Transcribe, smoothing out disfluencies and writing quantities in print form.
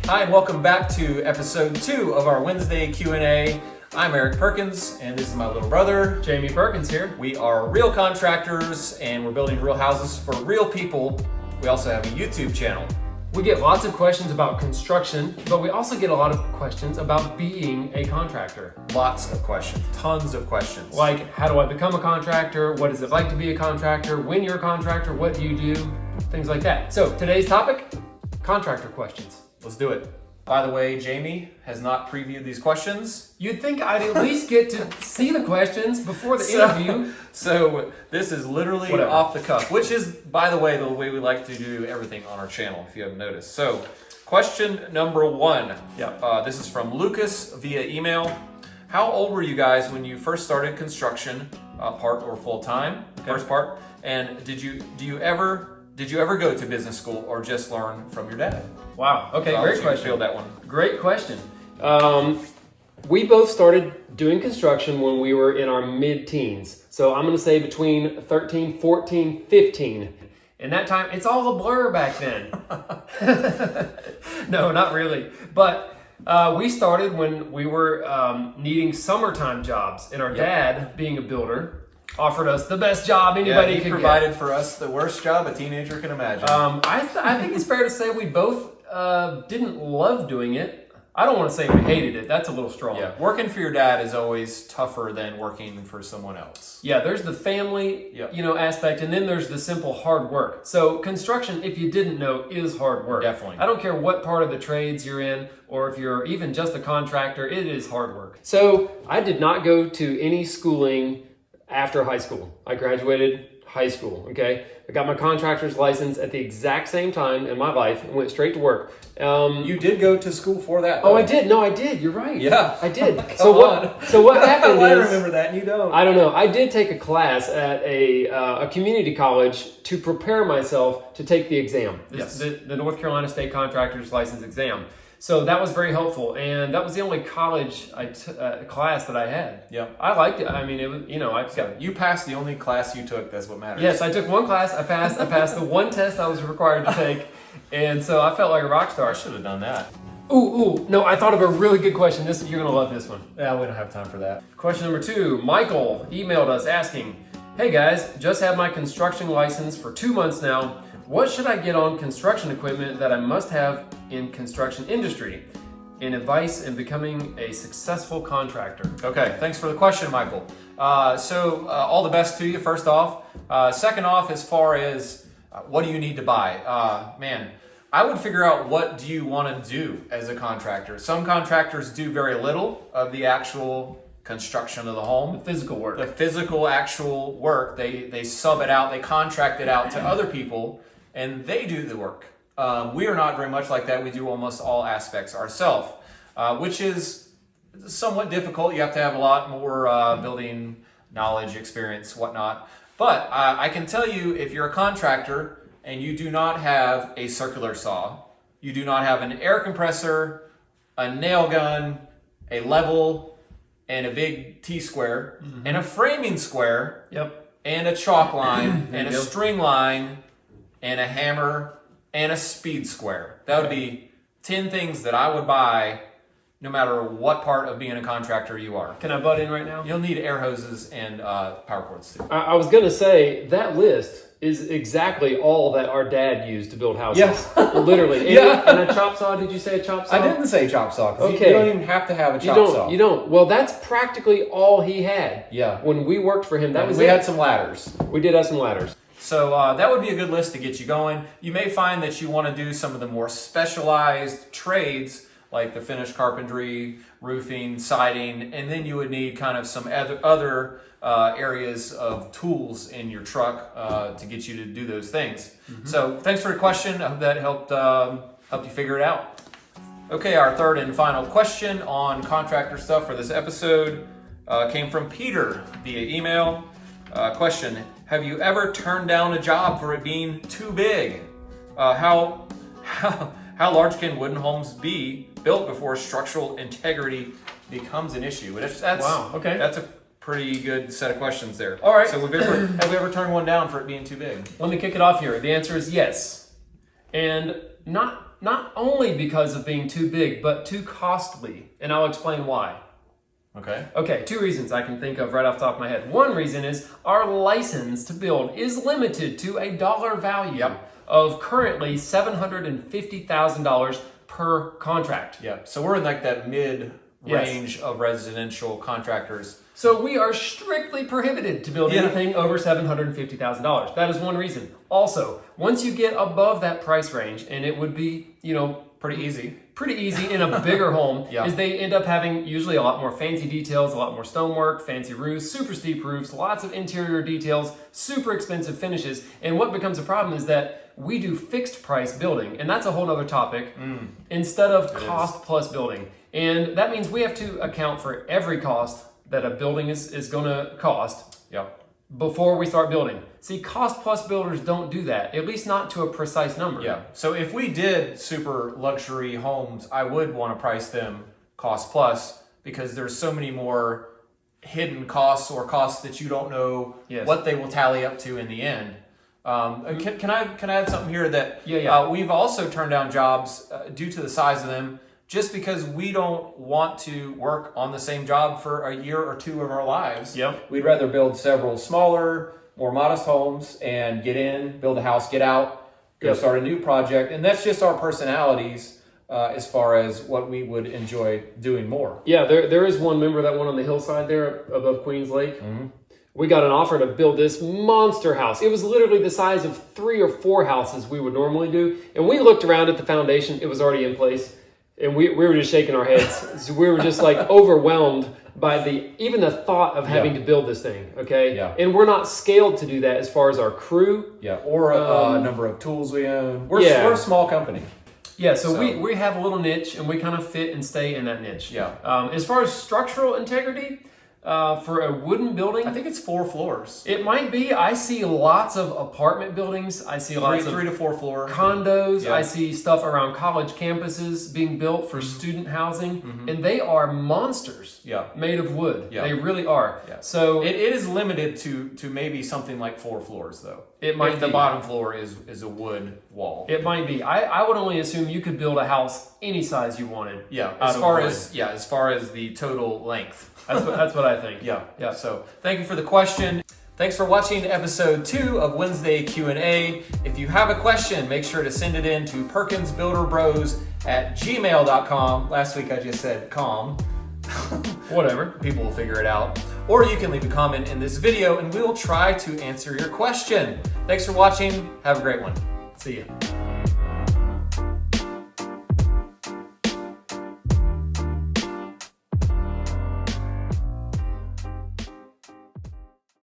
Hi, and welcome back to episode 2 of our Wednesday Q&A. I'm Eric Perkins, and this is my little brother, Jamie Perkins here. We are real contractors, and we're building real houses for real people. We also have a YouTube channel. We get lots of questions about construction, but we also get a lot of questions about being a contractor. Lots of questions, tons of questions. Like, how do I become a contractor? What is it like to be a contractor? When you're a contractor, what do you do? Things like that. So today's topic, contractor questions. Let's do it. By the way, Jamie has not previewed these questions. You'd think I'd at least get to see the questions before the interview. So this is literally off the cuff, which is, by the way we like to do everything on our channel, if you haven't noticed. So question number 1. This is from Lucas via email. How old were you guys when you first started construction, part or full time? Okay. First part. And did you ever go to business school or just learn from your dad? Wow. Okay, So great question. Field that one. Great question. We both started doing construction when we were in our mid-teens. So I'm going to say between 13, 14, 15. In that time, it's all a blur back then. No, not really. But we started when we were needing summertime jobs. And our dad, being a builder, offered us the best job anybody could provided get. for us the worst job a teenager can imagine. I think it's fair to say we both didn't love doing it. I don't want to say we hated it. That's a little strong. Yeah, working for your dad is always tougher than working for someone else. Yeah, there's the family, aspect, and then there's the simple hard work. So construction, if you didn't know, is hard work. Definitely. I don't care what part of the trades you're in, or if you're even just a contractor, it is hard work. So I did not go to any schooling after high school. I graduated high school, okay? I got my contractor's license at the exact same time in my life and went straight to work. You did go to school for that, though. Oh, I did. No, I did. You're right. Yeah. I did. So what happened I is... remember that and you don't. I don't know. I did take a class at a community college to prepare myself to take the exam. Yes. The North Carolina State Contractor's License exam. So that was very helpful, and that was the only college class that I had. Yeah, I liked it. I mean, it was you passed the only class you took. That's what matters. Yes, I took one class. I passed the one test I was required to take, and so I felt like a rock star. I should have done that. Ooh! No, I thought of a really good question. You're gonna love this one. Yeah, we don't have time for that. Question number 2. Michael emailed us asking, "Hey guys, just had my construction license for 2 months now. What should I get on construction equipment that I must have in construction industry? In advice in becoming a successful contractor." Okay, thanks for the question, Michael. So all the best to you, first off. Second off, as far as what do you need to buy? I would figure out what do you want to do as a contractor. Some contractors do very little of the actual construction of the home. The physical work. The physical actual work. They sub it out, they contract it out to other people, and they do the work. We are not very much like that. We do almost all aspects ourselves, which is somewhat difficult. You have to have a lot more building knowledge, experience, whatnot. But I can tell you, if you're a contractor and you do not have a circular saw, you do not have an air compressor, a nail gun, a level, and a big T-square, and a framing square, and a chalk line, and a string line, and a hammer, and a speed square. That would be 10 things that I would buy no matter what part of being a contractor you are. Can I butt in right now? You'll need air hoses and power cords too. I was going to say, that list is exactly all that our dad used to build houses. Yeah. Literally. And a chop saw, did you say a chop saw? I didn't say chop saw, because Okay. you don't even have to have a chop saw. You don't. Well, that's practically all he had. Yeah. When we worked for him, that was we it. had some ladders. We did have some ladders. So that would be a good list to get you going. You may find that you want to do some of the more specialized trades, like the finished carpentry, roofing, siding, and then you would need kind of some other areas of tools in your truck to get you to do those things. So thanks for the question. I hope that helped you figure it out. Okay, our third and final question on contractor stuff for this episode came from Peter via email. Question: have you ever turned down a job for it being too big? How large can wooden homes be built before structural integrity becomes an issue? Wow, okay. That's a pretty good set of questions there. All right. So have we ever turned one down for it being too big? Let me kick it off here. The answer is yes. And not not only because of being too big, but too costly. And I'll explain why. Okay. Okay, two reasons I can think of right off the top of my head. One reason is our license to build is limited to a dollar value of currently $750,000 per contract. Yeah. So we're in like that mid range of residential contractors. So we are strictly prohibited to build anything over $750,000. That is one reason. Also, once you get above that price range, and it would be, Pretty easy. in a bigger home, Yeah. is they end up having usually a lot more fancy details, a lot more stonework, fancy roofs, super steep roofs, lots of interior details, super expensive finishes. And what becomes a problem is that we do fixed price building, and that's a whole other topic, instead of cost plus building. And that means we have to account for every cost that a building is going to cost before we start building. See, cost plus builders don't do that, at least not to a precise number. Yeah. So if we did super luxury homes, I would want to price them cost plus because there's so many more hidden costs or costs that you don't know what they will tally up to in the end. Can I add something here that we've also turned down jobs due to the size of them just because we don't want to work on the same job for a year or two of our lives. Yep. We'd rather build several smaller, more modest homes and get in, build a house, get out, go start a new project. And that's just our personalities as far as what we would enjoy doing more. Yeah, there is one, remember that one on the hillside there above Queens Lake? We got an offer to build this monster house. It was literally the size of 3 or 4 houses we would normally do. And we looked around at the foundation, it was already in place. And we were just shaking our heads. So we were just like overwhelmed by even the thought of having to build this thing, okay? Yeah. And we're not scaled to do that as far as our crew. Yeah, or a number of tools we own. We're a small company. Yeah, so we have a little niche and we kind of fit and stay in that niche. Yeah. As far as structural integrity, for a wooden building, I think it's 4 floors. it might be. I see lots of apartment buildings. I see lots of 3 to 4 floor condos. Yeah. I see stuff around college campuses being built for student housing, and they are monsters. Yeah. Made of wood. Yeah. They really are. Yeah. So It is limited to maybe something like 4 floors though. It might if the be. bottom floor is a wood wall. it might be. I would only assume you could build a house any size you wanted. Yeah. out As of far wood. as far as the total length. That's what I think. Yeah. So thank you for the question. Thanks for watching episode 2 of Wednesday Q&A. If you have a question, make sure to send it in to perkinsbuilderbros@gmail.com. Last week I just said com. Whatever. People will figure it out. Or you can leave a comment in this video and we will try to answer your question. Thanks for watching. Have a great one. See ya.